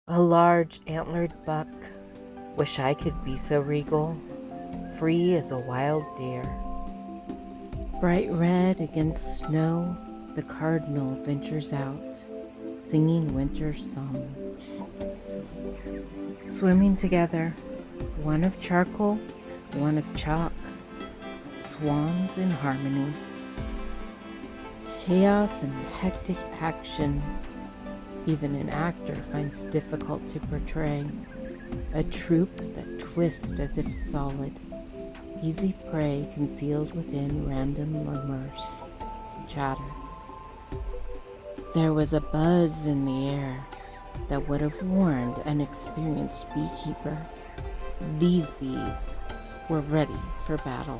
A large antlered buck, wish I could be so regal, free as a wild deer. Bright red against snow, the Cardinal ventures out, singing winter songs. Swimming together, one of charcoal, one of chalk, swans in harmony. Chaos and hectic action, even an actor finds difficult to portray. A troupe that twists as if solid, easy prey concealed within random murmurs, chatter. There was a buzz in the air that would have warned an experienced beekeeper. These bees were ready for battle.